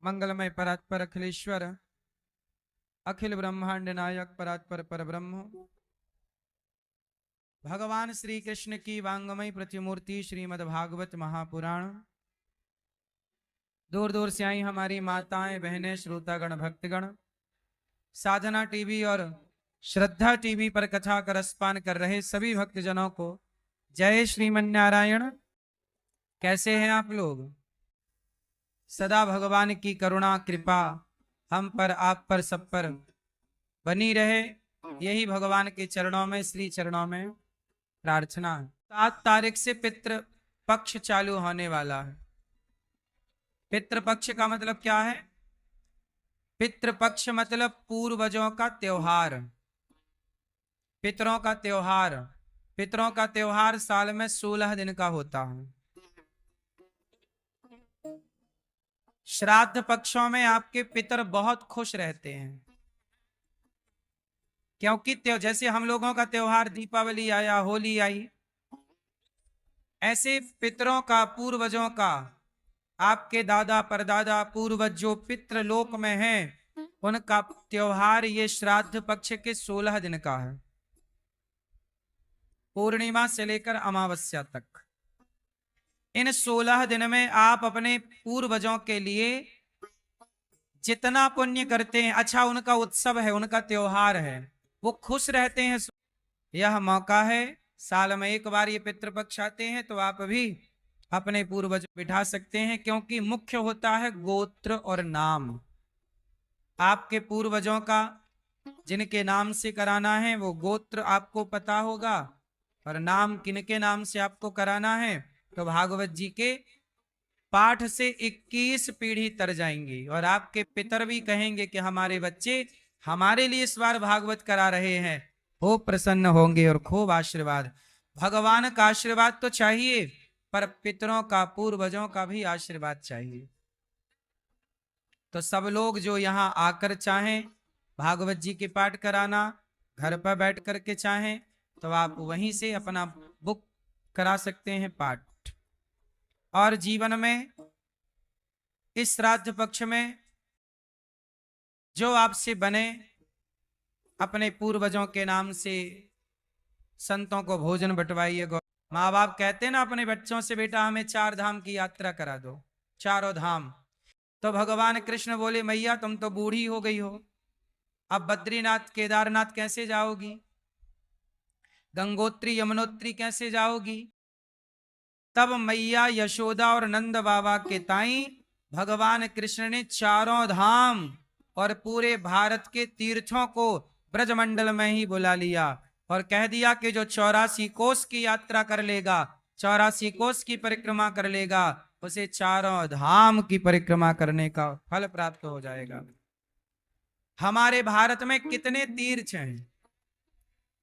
मंगलमय परात्पर अखिलेश्वर अखिल ब्रह्मांड नायक परात्पर पर ब्रह्म भगवान श्री कृष्ण की वांगमय प्रतिमूर्ति श्रीमद् भागवत महापुराण। दूर दूर से आई हमारी माताएं बहनें श्रोतागण भक्तगण साधना टीवी और श्रद्धा टीवी पर कथा का रसपान कर रहे सभी भक्तजनों को जय श्रीमन्नारायण। कैसे हैं आप लोग? सदा भगवान की करुणा कृपा हम पर आप पर सब पर बनी रहे, यही भगवान के चरणों में श्री चरणों में प्रार्थना है। 7 तारीख से पितृ पक्ष चालू होने वाला है। पितृपक्ष का मतलब क्या है? पितृपक्ष मतलब पूर्वजों का त्योहार, पितरों का त्योहार। पितरों का त्योहार साल में 16 दिन का होता है। श्राद्ध पक्षों में आपके पितर बहुत खुश रहते हैं, क्योंकि जैसे हम लोगों का त्योहार दीपावली आया, होली आई, ऐसे पितरों का पूर्वजों का, आपके दादा परदादा पूर्वज जो पितृलोक में हैं, उनका त्योहार ये श्राद्ध पक्ष के 16 दिन का है, पूर्णिमा से लेकर अमावस्या तक। इन 16 दिन में आप अपने पूर्वजों के लिए जितना पुण्य करते हैं, अच्छा उनका उत्सव है, उनका त्योहार है, वो खुश रहते हैं। यह मौका है, साल में एक बार ये पितृपक्ष आते हैं, तो आप भी अपने पूर्वज बिठा सकते हैं, क्योंकि मुख्य होता है गोत्र और नाम। आपके पूर्वजों का जिनके नाम से कराना है वो गोत्र आपको पता होगा, और नाम किनके नाम से आपको कराना है तो भागवत जी के पाठ से 21 पीढ़ी तर जाएंगी, और आपके पितर भी कहेंगे कि हमारे बच्चे हमारे लिए इस बार भागवत करा रहे हैं, वो प्रसन्न होंगे और खूब आशीर्वाद। भगवान का आशीर्वाद तो चाहिए, पर पितरों का पूर्वजों का भी आशीर्वाद चाहिए। तो सब लोग जो यहाँ आकर चाहें भागवत जी के पाठ कराना, घर पर बैठ करके चाहें तो आप वहीं से अपना बुक करा सकते हैं पाठ। और जीवन में इस श्राद्ध पक्ष में जो आपसे बने, अपने पूर्वजों के नाम से संतों को भोजन बंटवाइए। माँ बाप कहते हैं ना अपने बच्चों से, बेटा हमें 4 धाम की यात्रा करा दो, चारों धाम। तो भगवान कृष्ण बोले, मैया तुम तो बूढ़ी हो गई हो, अब बद्रीनाथ केदारनाथ कैसे जाओगी? गंगोत्री यमुनोत्री कैसे जाओगी? तब मैया यशोदा और नंद बाबा के ताई भगवान कृष्ण ने चारों धाम और पूरे भारत के तीर्थों को ब्रजमंडल में ही बुला लिया, और कह दिया कि जो 84 कोस की यात्रा कर लेगा, 84 कोस की परिक्रमा कर लेगा, उसे चारों धाम की परिक्रमा करने का फल प्राप्त हो जाएगा। हमारे भारत में कितने तीर्थ हैं?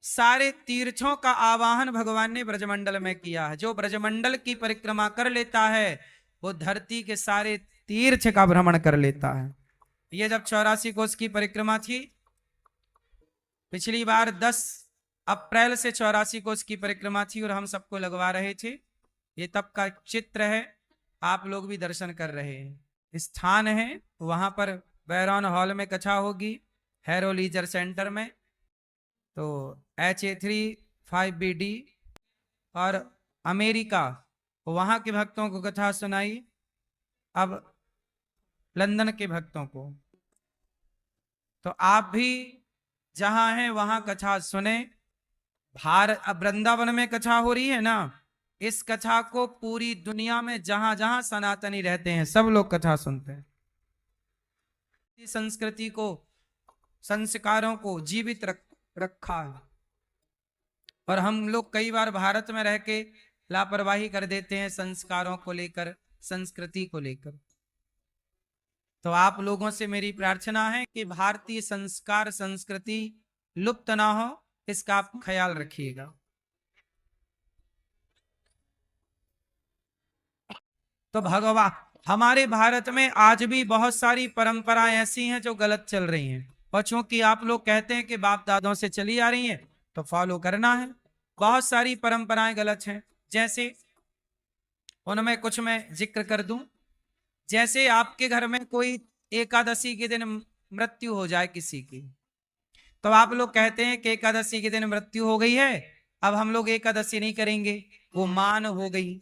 सारे तीर्थों का आवाहन भगवान ने ब्रजमंडल में किया है। जो ब्रजमंडल की परिक्रमा कर लेता है वो धरती के सारे तीर्थ का भ्रमण कर लेता है। ये जब 84 कोस की परिक्रमा थी, पिछली बार 10 अप्रैल से 84 कोस की परिक्रमा थी और हम सबको लगवा रहे थे। ये तब का चित्र है, आप लोग भी दर्शन कर रहे हैं। स्थान है वहां पर बैरॉन हॉल में कथा होगी, हैरो लीजर सेंटर में। तो HA35BD और अमेरिका वहां के भक्तों को कथा सुनाई, अब लंदन के भक्तों को। तो आप भी जहां हैं वहां कथा सुने। अब वृंदावन में कथा हो रही है ना, इस कथा को पूरी दुनिया में जहां जहां सनातनी रहते हैं सब लोग कथा सुनते हैं। संस्कृति को, संस्कारों को जीवित रखा है, और हम लोग कई बार भारत में रह के लापरवाही कर देते हैं संस्कारों को लेकर, संस्कृति को लेकर। तो आप लोगों से मेरी प्रार्थना है कि भारतीय संस्कार संस्कृति लुप्त ना हो, इसका आप ख्याल रखिएगा। तो भगवान, हमारे भारत में आज भी बहुत सारी परंपराएं ऐसी हैं जो गलत चल रही हैं, और चूंकि आप लोग कहते हैं कि बाप दादों से चली आ रही हैं तो फॉलो करना है। बहुत सारी परंपराएं गलत हैं, जैसे उनमें कुछ मैं जिक्र कर दूं। जैसे आपके घर में कोई एकादशी के दिन मृत्यु हो जाए किसी की, तो आप लोग कहते हैं कि एकादशी के दिन मृत्यु हो गई है, अब हम लोग एकादशी नहीं करेंगे, वो मान हो गई।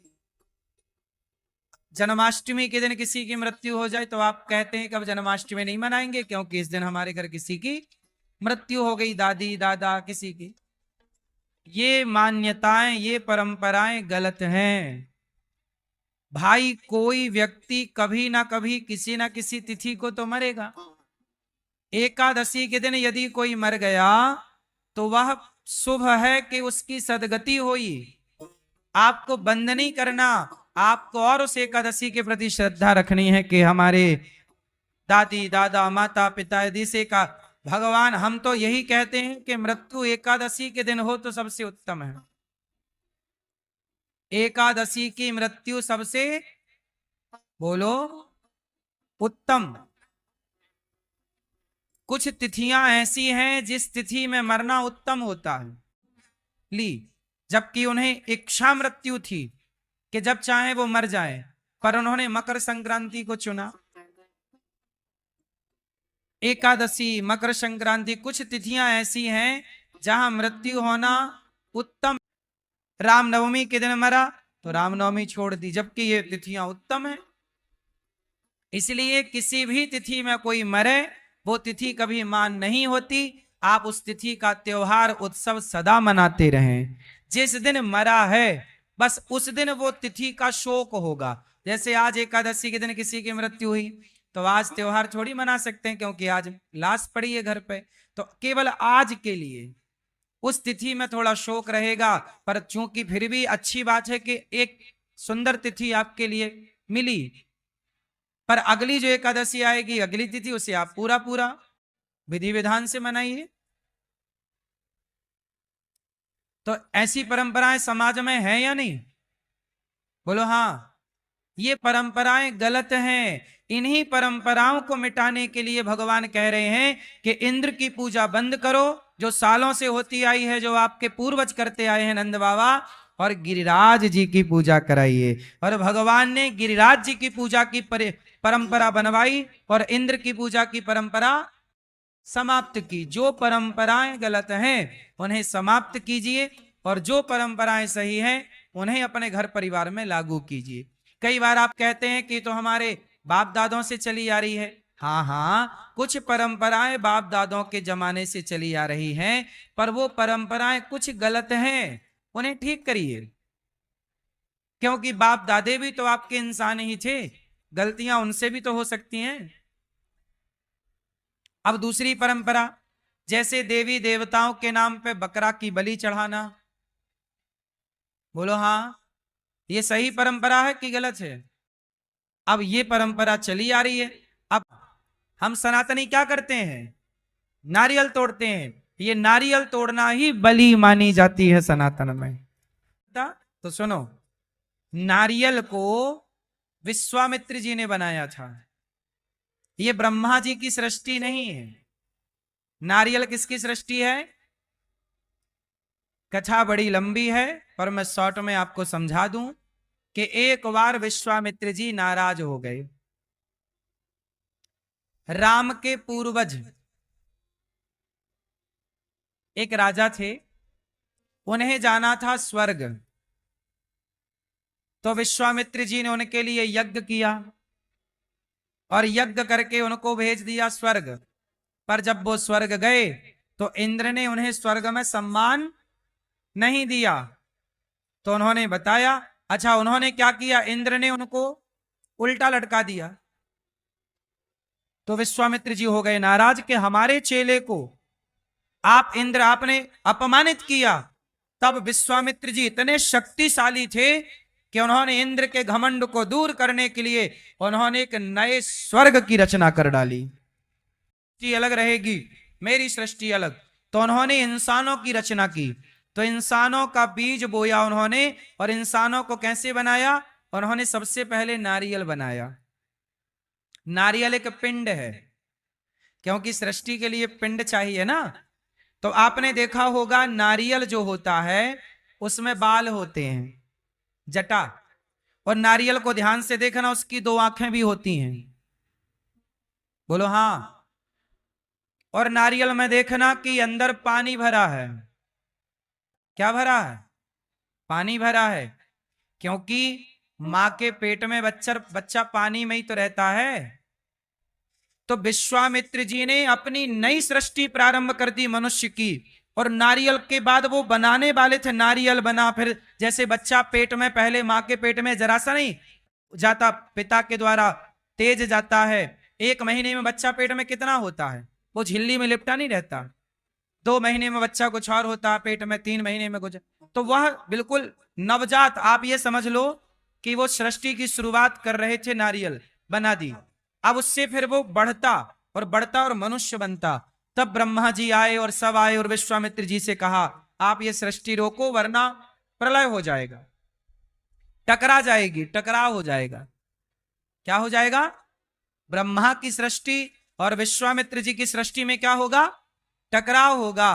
जन्माष्टमी के दिन किसी की मृत्यु हो जाए तो आप कहते हैं कि अब जन्माष्टमी नहीं मनाएंगे क्योंकि इस दिन हमारे घर किसी की मृत्यु हो गई, दादी दादा किसी की। ये मान्यताएं, ये परंपराएं गलत हैं भाई। कोई व्यक्ति कभी ना कभी किसी ना किसी तिथि को तो मरेगा। एकादशी के दिन यदि कोई मर गया तो वह शुभ है कि उसकी सदगति हुई। आपको बंद नहीं करना, आपको और उस एकादशी के प्रति श्रद्धा रखनी है कि हमारे दादी दादा माता पिता यदि से का भगवान, हम तो यही कहते हैं कि मृत्यु एकादशी के दिन हो तो सबसे उत्तम है। एकादशी की मृत्यु सबसे बोलो उत्तम। कुछ तिथियां ऐसी हैं जिस तिथि में मरना उत्तम होता है ली, जबकि उन्हें इच्छा मृत्यु थी कि जब चाहे वो मर जाए, पर उन्होंने मकर संक्रांति को चुना। एकादशी, मकर संक्रांति, कुछ तिथियां ऐसी हैं जहां मृत्यु होना उत्तम। रामनवमी के दिन मरा तो रामनवमी छोड़ दी, जबकि ये तिथियां उत्तम है। इसलिए किसी भी तिथि में कोई मरे वो तिथि कभी मान नहीं होती। आप उस तिथि का त्योहार उत्सव सदा मनाते रहें। जिस दिन मरा है बस उस दिन वो तिथि का शोक होगा। जैसे आज एकादशी के दिन किसी की मृत्यु हुई तो आज त्योहार थोड़ी मना सकते हैं क्योंकि आज लाश पड़ी है घर पे, तो केवल आज के लिए उस तिथि में थोड़ा शोक रहेगा। पर चूंकि फिर भी अच्छी बात है कि एक सुंदर तिथि आपके लिए मिली, पर अगली जो एकादशी आएगी अगली तिथि उसे आप पूरा पूरा विधि विधान से मनाइए। तो ऐसी परंपराएं समाज में है या नहीं? बोलो हाँ। ये परंपराएं गलत हैं। इन्हीं परंपराओं को मिटाने के लिए भगवान कह रहे हैं कि इंद्र की पूजा बंद करो जो सालों से होती आई है, जो आपके पूर्वज करते आए हैं नंद बाबा, और गिरिराज जी की पूजा कराइए। और भगवान ने गिरिराज जी की पूजा की परंपरा बनवाई और इंद्र की पूजा की परंपरा समाप्त की। जो परंपराएं गलत हैं उन्हें समाप्त कीजिए और जो परंपराएं सही हैं उन्हें अपने घर परिवार में लागू कीजिए। कई बार आप कहते हैं कि तो हमारे बाप दादों से चली आ रही है। हाँ हाँ, कुछ परंपराएं बाप दादों के जमाने से चली आ रही हैं, पर वो परंपराएं कुछ गलत हैं, उन्हें ठीक करिए। क्योंकि बाप दादे भी तो आपके इंसान ही थे, गलतियां उनसे भी तो हो सकती हैं। अब दूसरी परंपरा, जैसे देवी देवताओं के नाम पे बकरा की बलि चढ़ाना, बोलो हाँ, ये सही परंपरा है कि गलत है? अब ये परंपरा चली आ रही है। अब हम सनातनी क्या करते हैं? नारियल तोड़ते हैं। ये नारियल तोड़ना ही बलि मानी जाती है सनातन में। तो सुनो, नारियल को विश्वामित्र जी ने बनाया था, ये ब्रह्मा जी की सृष्टि नहीं है। नारियल किसकी सृष्टि है? कथा बड़ी लंबी है पर मैं शॉर्ट में आपको समझा दूं कि एक बार विश्वामित्र जी नाराज हो गए। राम के पूर्वज एक राजा थे, उन्हें जाना था स्वर्ग, तो विश्वामित्र जी ने उनके लिए यज्ञ किया और यज्ञ करके उनको भेज दिया स्वर्ग। पर जब वो स्वर्ग गए तो इंद्र ने उन्हें स्वर्ग में सम्मान नहीं दिया। तो उन्होंने बताया, अच्छा उन्होंने क्या किया? इंद्र ने उनको उल्टा लटका दिया। तो विश्वामित्र जी हो गए नाराज कि हमारे चेले को आप इंद्र आपने अपमानित किया। तब विश्वामित्र जी इतने शक्तिशाली थे कि उन्होंने इंद्र के घमंड को दूर करने के लिए उन्होंने एक नए स्वर्ग की रचना कर डाली। सृष्टि अलग रहेगी, मेरी सृष्टि अलग। तो उन्होंने इंसानों की रचना की, तो इंसानों का बीज बोया उन्होंने, और इंसानों को कैसे बनाया? उन्होंने सबसे पहले नारियल बनाया। नारियल एक पिंड है, क्योंकि सृष्टि के लिए पिंड चाहिए ना। तो आपने देखा होगा नारियल जो होता है उसमें बाल होते हैं, जटा, और नारियल को ध्यान से देखना उसकी दो आंखें भी होती हैं। बोलो हाँ। और नारियल में देखना कि अंदर पानी भरा है। क्या भरा है? पानी भरा है, क्योंकि मां के पेट में बच्चा पानी में ही तो रहता है। तो विश्वामित्र जी ने अपनी नई सृष्टि प्रारंभ कर दी मनुष्य की, और नारियल के बाद वो बनाने वाले थे, नारियल बना। फिर जैसे बच्चा पेट में, पहले मां के पेट में जरा सा नहीं जाता, पिता के द्वारा तेज जाता है। 1 महीने में बच्चा पेट में कितना होता है? वो झिल्ली में लिपटा नहीं रहता। 2 महीने में बच्चा कुछ और होता है पेट में, 3 महीने में कुछ। तो वह बिल्कुल नवजात, आप ये समझ लो कि वो सृष्टि की शुरुआत कर रहे थे, नारियल बना दी। अब उससे फिर वो बढ़ता और बढ़ता और मनुष्य बनता। तब ब्रह्मा जी आए और सब आए और विश्वामित्र जी से कहा, आप ये सृष्टि रोको वरना प्रलय हो जाएगा, टकरा जाएगी, टकराव हो जाएगा। क्या हो जाएगा? ब्रह्मा की सृष्टि और विश्वामित्र जी की सृष्टि में क्या होगा? टकराव होगा,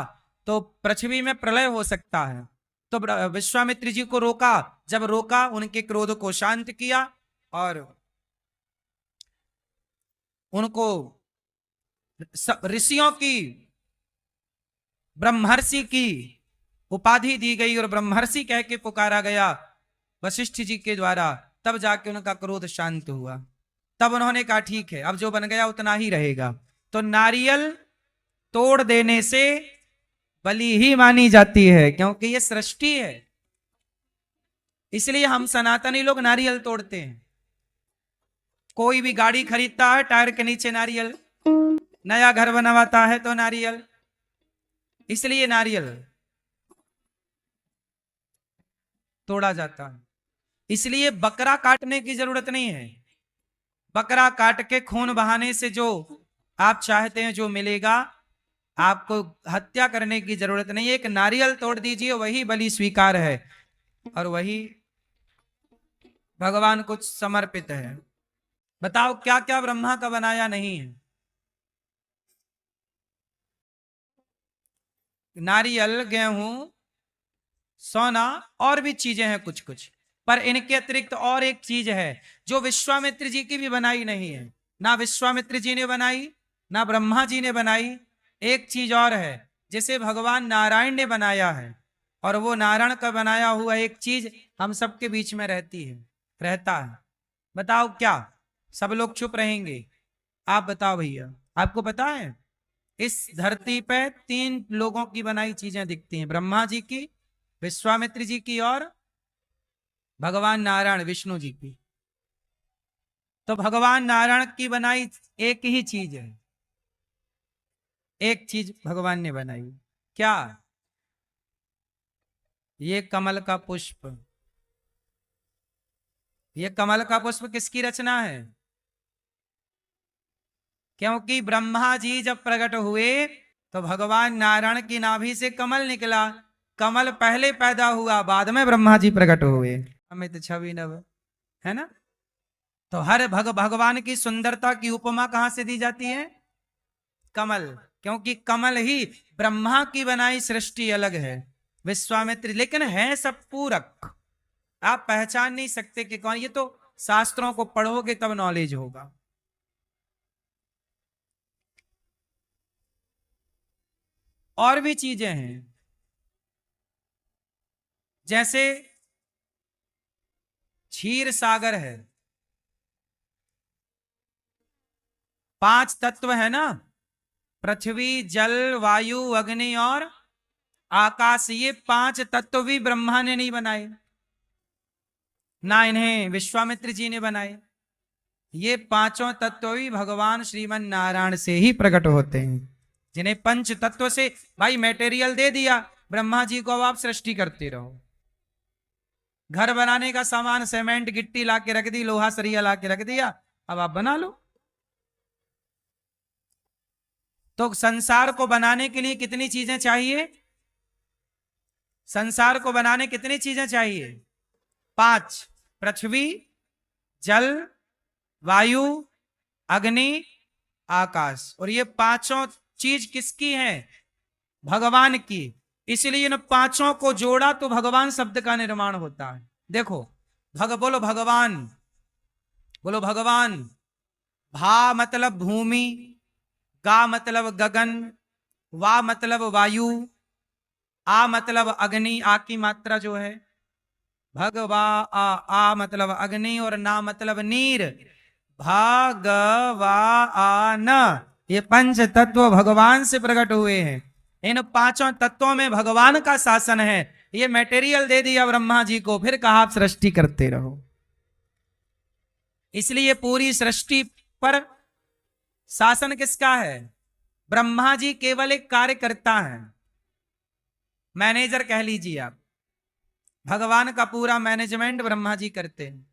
तो पृथ्वी में प्रलय हो सकता है। तो विश्वामित्र जी को रोका। जब रोका, उनके क्रोध को शांत किया और उनको ऋषियों की, ब्रह्मर्षि की उपाधि दी गई और ब्रह्मर्षि कह के पुकारा गया वशिष्ठ जी के द्वारा। तब जाके उनका क्रोध शांत हुआ। तब उन्होंने कहा ठीक है, अब जो बन गया उतना ही रहेगा। तो नारियल तोड़ देने से बलि ही मानी जाती है, क्योंकि ये सृष्टि है। इसलिए हम सनातनी लोग नारियल तोड़ते हैं। कोई भी गाड़ी खरीदता है, टायर के नीचे नारियल, नया घर बनवाता है तो नारियल, इसलिए नारियल तोड़ा जाता है। इसलिए बकरा काटने की जरूरत नहीं है। बकरा काट के खून बहाने से जो आप चाहते हैं जो मिलेगा, आपको हत्या करने की जरूरत नहीं है। एक नारियल तोड़ दीजिए, वही बलि स्वीकार है और वही भगवान को समर्पित है। बताओ क्या क्या ब्रह्मा का बनाया नहीं है? नारियल, गेहूं, सोना और भी चीजें हैं कुछ कुछ, पर इनके अतिरिक्त और एक चीज है जो विश्वामित्र जी की भी बनाई नहीं है। ना विश्वामित्र जी ने बनाई, ना ब्रह्मा जी ने बनाई। एक चीज और है जिसे भगवान नारायण ने बनाया है, और वो नारायण का बनाया हुआ एक चीज हम सबके बीच में रहती है, रहता है। बताओ क्या? सब लोग चुप रहेंगे। आप बताओ भैया, आपको पता है इस धरती पे 3 लोगों की बनाई चीजें दिखती हैं, ब्रह्मा जी की, विश्वामित्र जी की और भगवान नारायण विष्णु जी की। तो भगवान नारायण की बनाई एक ही चीज है, एक चीज भगवान ने बनाई। क्या? ये कमल का पुष्प। ये कमल का पुष्प किसकी रचना है? क्योंकि ब्रह्मा जी जब प्रकट हुए तो भगवान नारायण की नाभि से कमल निकला। कमल पहले पैदा हुआ, बाद में ब्रह्मा जी प्रकट हुए। अमित छवि नव, है ना? तो हर भगवान की सुंदरता की उपमा कहां से दी जाती है? कमल। क्योंकि कमल ही ब्रह्मा की बनाई सृष्टि अलग है, विश्वामित्र, लेकिन है सब पूरक। आप पहचान नहीं सकते कि कौन। ये तो शास्त्रों को पढ़ोगे तब नॉलेज होगा। और भी चीजें हैं, जैसे क्षीर सागर है, 5 तत्व है ना, पृथ्वी, जल, वायु, अग्नि और आकाश। ये 5 तत्व भी ब्रह्मा ने नहीं बनाए, ना इन्हें विश्वामित्र जी ने बनाए। ये 5 तत्व भी भगवान श्रीमन नारायण से ही प्रकट होते हैं, जिन्हें पंच तत्व से भाई मटेरियल दे दिया ब्रह्मा जी को, अब आप सृष्टि करते रहो। घर बनाने का सामान, सीमेंट गिट्टी ला के रख दी, लोहा सरिया ला के रख दिया, अब आप बना लो। तो संसार को बनाने के लिए कितनी चीजें चाहिए? संसार को बनाने कितनी चीजें चाहिए? 5। पृथ्वी, जल, वायु, अग्नि, आकाश। और ये 5 चीज किसकी हैं? भगवान की। इसलिए इन 5 को जोड़ा तो भगवान शब्द का निर्माण होता है। देखो बोलो भगवान, बोलो भगवान। भा मतलब भूमि, गा मतलब गगन, वा मतलब वायु, आ मतलब अग्नि, आ की मात्रा जो है भगवा, आ मतलब अग्नि और ना मतलब नीर, भगवान। ये पंच तत्व भगवान से प्रकट हुए हैं। इन पांचों तत्वों में भगवान का शासन है। ये मटेरियल दे दिया ब्रह्मा जी को, फिर कहा आप सृष्टि करते रहो। इसलिए पूरी सृष्टि पर शासन किसका है? ब्रह्मा जी केवल एक कार्यकर्ता है, मैनेजर कह लीजिए आप। भगवान का पूरा मैनेजमेंट ब्रह्मा जी करते हैं।